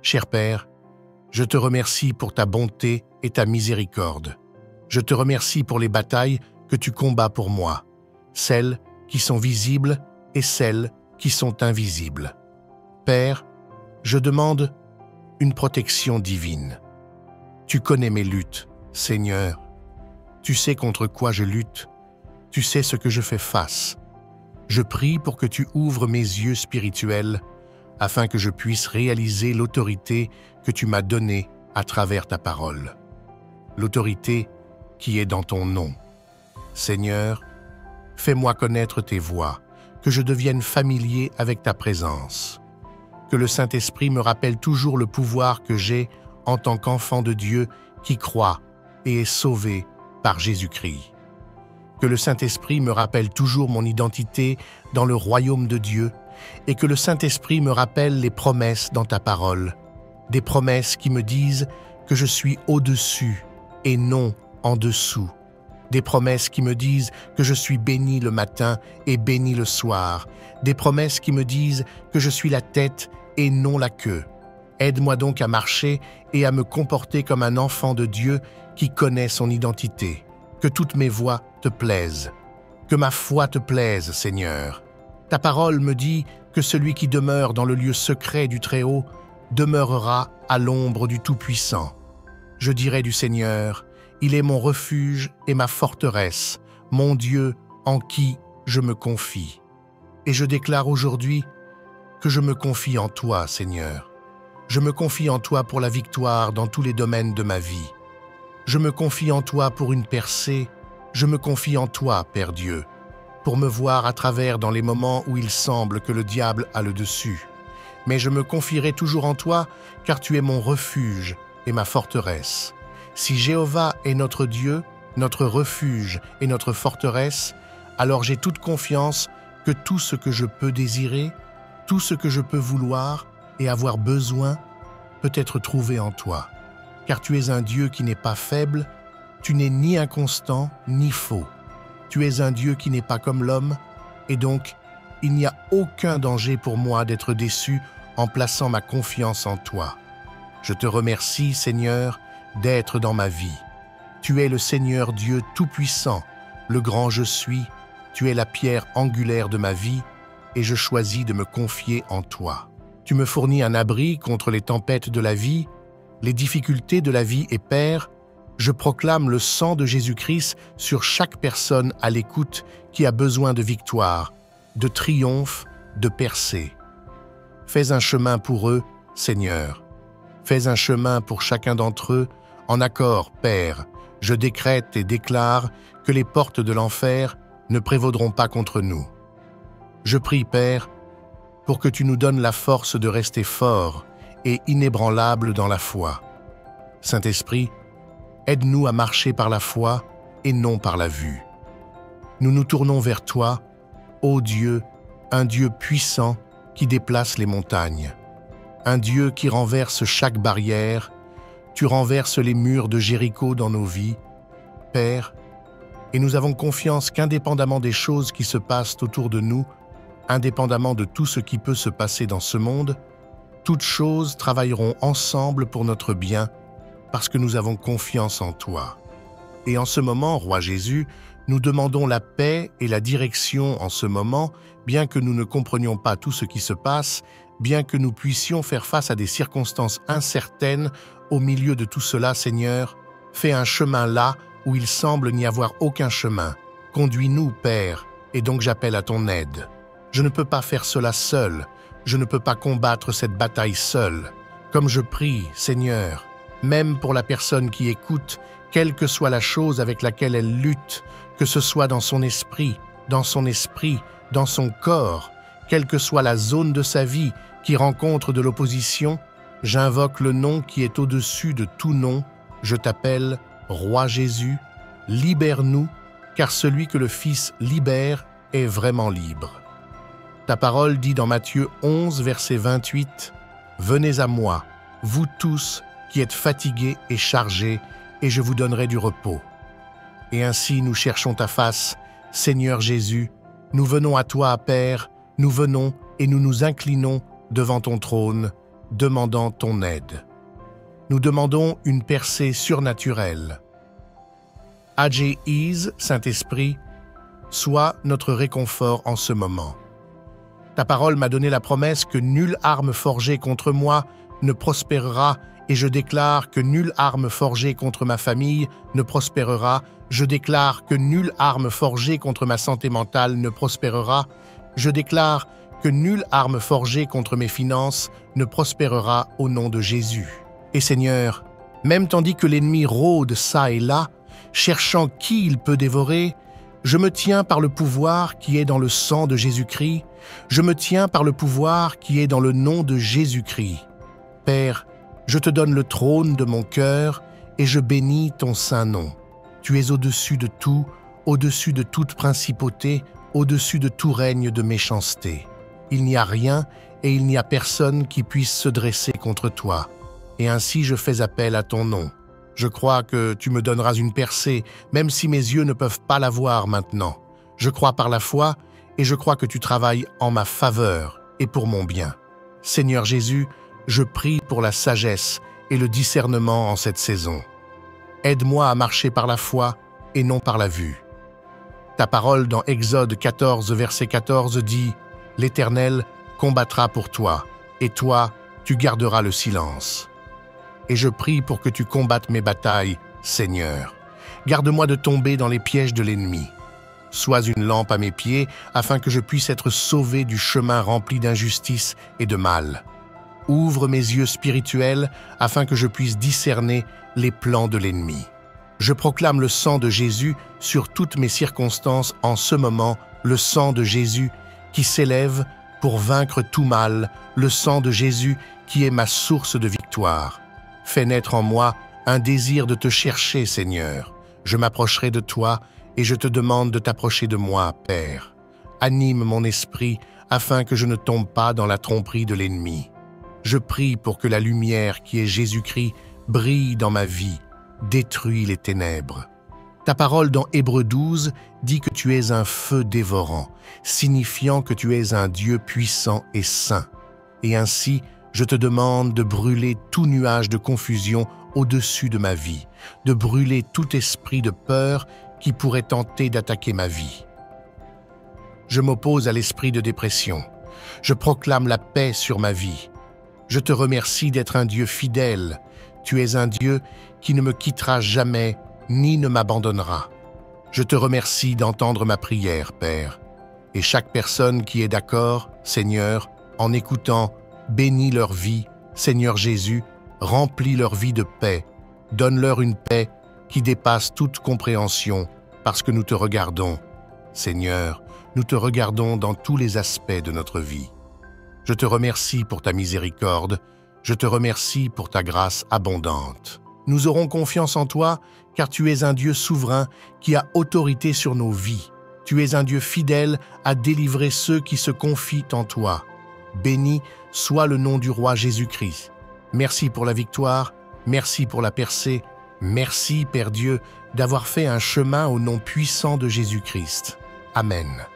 Cher Père, je te remercie pour ta bonté et ta miséricorde. Je te remercie pour les batailles que tu combats pour moi, celles qui sont visibles et celles qui sont invisibles. Père, je demande une protection divine. Tu connais mes luttes, Seigneur. Tu sais contre quoi je lutte. Tu sais ce que je fais face. Je prie pour que tu ouvres mes yeux spirituels afin que je puisse réaliser l'autorité que tu m'as donnée à travers ta parole. L'autorité qui est dans ton nom. Seigneur, fais-moi connaître tes voies, que je devienne familier avec ta présence. Que le Saint-Esprit me rappelle toujours le pouvoir que j'ai en tant qu'enfant de Dieu qui croit et est sauvé par Jésus-Christ. Que le Saint-Esprit me rappelle toujours mon identité dans le royaume de Dieu et que le Saint-Esprit me rappelle les promesses dans ta parole, des promesses qui me disent que je suis au-dessus et non en dessous, des promesses qui me disent que je suis béni le matin et béni le soir, des promesses qui me disent que je suis la tête et non la queue. Aide-moi donc à marcher et à me comporter comme un enfant de Dieu qui connaît son identité. Que toutes mes voies te plaisent. Que ma foi te plaise, Seigneur. Ta parole me dit que celui qui demeure dans le lieu secret du Très-Haut demeurera à l'ombre du Tout-Puissant. Je dirai du Seigneur, il est mon refuge et ma forteresse, mon Dieu en qui je me confie. Et je déclare aujourd'hui que je me confie en toi, Seigneur. Je me confie en toi pour la victoire dans tous les domaines de ma vie. Je me confie en toi pour une percée. Je me confie en toi, Père Dieu, pour me voir à travers dans les moments où il semble que le diable a le dessus. Mais je me confierai toujours en toi, car tu es mon refuge et ma forteresse. Si Jéhovah est notre Dieu, notre refuge et notre forteresse, alors j'ai toute confiance que tout ce que je peux désirer, tout ce que je peux vouloir et avoir besoin peut être trouvé en toi. Car tu es un Dieu qui n'est pas faible, tu n'es ni inconstant ni faux. Tu es un Dieu qui n'est pas comme l'homme, et donc il n'y a aucun danger pour moi d'être déçu en plaçant ma confiance en toi. Je te remercie, Seigneur, d'être dans ma vie. Tu es le Seigneur Dieu Tout-Puissant, le grand je suis, tu es la pierre angulaire de ma vie, et je choisis de me confier en toi. Tu me fournis un abri contre les tempêtes de la vie, les difficultés de la vie et Père, je proclame le sang de Jésus-Christ sur chaque personne à l'écoute qui a besoin de victoire, de triomphe, de percée. Fais un chemin pour eux, Seigneur. Fais un chemin pour chacun d'entre eux, en accord, Père. Je décrète et déclare que les portes de l'enfer ne prévaudront pas contre nous. Je prie, Père, pour que tu nous donnes la force de rester forts et inébranlables dans la foi. Saint-Esprit, aide-nous à marcher par la foi et non par la vue. Nous nous tournons vers toi, ô Dieu, un Dieu puissant qui déplace les montagnes, un Dieu qui renverse chaque barrière. Tu renverses les murs de Jéricho dans nos vies, Père, et nous avons confiance qu'indépendamment des choses qui se passent autour de nous, indépendamment de tout ce qui peut se passer dans ce monde, toutes choses travailleront ensemble pour notre bien, parce que nous avons confiance en toi. Et en ce moment, Roi Jésus, nous demandons la paix et la direction en ce moment, bien que nous ne comprenions pas tout ce qui se passe, bien que nous puissions faire face à des circonstances incertaines. Au milieu de tout cela, Seigneur, fais un chemin là où il semble n'y avoir aucun chemin. Conduis-nous, Père, et donc j'appelle à ton aide. Je ne peux pas faire cela seul, je ne peux pas combattre cette bataille seul. Comme je prie, Seigneur, même pour la personne qui écoute, quelle que soit la chose avec laquelle elle lutte, que ce soit dans son esprit, dans son corps, quelle que soit la zone de sa vie qui rencontre de l'opposition, j'invoque le nom qui est au-dessus de tout nom. Je t'appelle Roi Jésus, libère-nous, car celui que le Fils libère est vraiment libre. Ta parole dit dans Matthieu 11, verset 28, « Venez à moi, vous tous qui êtes fatigués et chargés, et je vous donnerai du repos. » Et ainsi nous cherchons ta face, Seigneur Jésus, nous venons à toi, Père, nous venons et nous nous inclinons devant ton trône, demandant ton aide. Nous demandons une percée surnaturelle. Adjéise, Saint-Esprit, sois notre réconfort en ce moment. Ta parole m'a donné la promesse que nulle arme forgée contre moi ne prospérera, et je déclare que nulle arme forgée contre ma famille ne prospérera. Je déclare que nulle arme forgée contre ma santé mentale ne prospérera. Je déclare que nulle arme forgée contre mes finances ne prospérera au nom de Jésus. Et Seigneur, même tandis que l'ennemi rôde çà et là, cherchant qui il peut dévorer, je me tiens par le pouvoir qui est dans le sang de Jésus-Christ. Je me tiens par le pouvoir qui est dans le nom de Jésus-Christ. Père, je te donne le trône de mon cœur et je bénis ton saint nom. Tu es au-dessus de tout, au-dessus de toute principauté, au-dessus de tout règne de méchanceté. Il n'y a rien et il n'y a personne qui puisse se dresser contre toi. Et ainsi je fais appel à ton nom. Je crois que tu me donneras une percée, même si mes yeux ne peuvent pas la voir maintenant. Je crois par la foi et je crois que tu travailles en ma faveur et pour mon bien. Seigneur Jésus, je prie pour la sagesse et le discernement en cette saison. Aide-moi à marcher par la foi et non par la vue. Ta parole dans Exode 14, verset 14 dit « L'Éternel combattra pour toi, et toi, tu garderas le silence. » Et je prie pour que tu combattes mes batailles, Seigneur. Garde-moi de tomber dans les pièges de l'ennemi. Sois une lampe à mes pieds, afin que je puisse être sauvé du chemin rempli d'injustice et de mal. Ouvre mes yeux spirituels, afin que je puisse discerner les plans de l'ennemi. Je proclame le sang de Jésus sur toutes mes circonstances en ce moment, le sang de Jésus qui s'élève pour vaincre tout mal, le sang de Jésus qui est ma source de victoire. Fais naître en moi un désir de te chercher, Seigneur. Je m'approcherai de toi et je te demande de t'approcher de moi, Père. Anime mon esprit afin que je ne tombe pas dans la tromperie de l'ennemi. Je prie pour que la lumière qui est Jésus-Christ brille dans ma vie, détruis les ténèbres. Ta parole dans Hébreux 12 dit que tu es un feu dévorant, signifiant que tu es un Dieu puissant et saint. Et ainsi, je te demande de brûler tout nuage de confusion au-dessus de ma vie, de brûler tout esprit de peur qui pourrait tenter d'attaquer ma vie. Je m'oppose à l'esprit de dépression. Je proclame la paix sur ma vie. Je te remercie d'être un Dieu fidèle. Tu es un Dieu qui ne me quittera jamais ni ne m'abandonnera. Je te remercie d'entendre ma prière, Père. Et chaque personne qui est d'accord, Seigneur, en écoutant, bénis leur vie, Seigneur Jésus, remplis leur vie de paix. Donne-leur une paix qui dépasse toute compréhension, parce que nous te regardons. Seigneur, nous te regardons dans tous les aspects de notre vie. Je te remercie pour ta miséricorde, je te remercie pour ta grâce abondante. Nous aurons confiance en toi, car tu es un Dieu souverain qui a autorité sur nos vies. Tu es un Dieu fidèle à délivrer ceux qui se confient en toi. Béni soit le nom du roi Jésus-Christ. Merci pour la victoire, merci pour la percée, merci, Père Dieu, d'avoir fait un chemin au nom puissant de Jésus-Christ. Amen.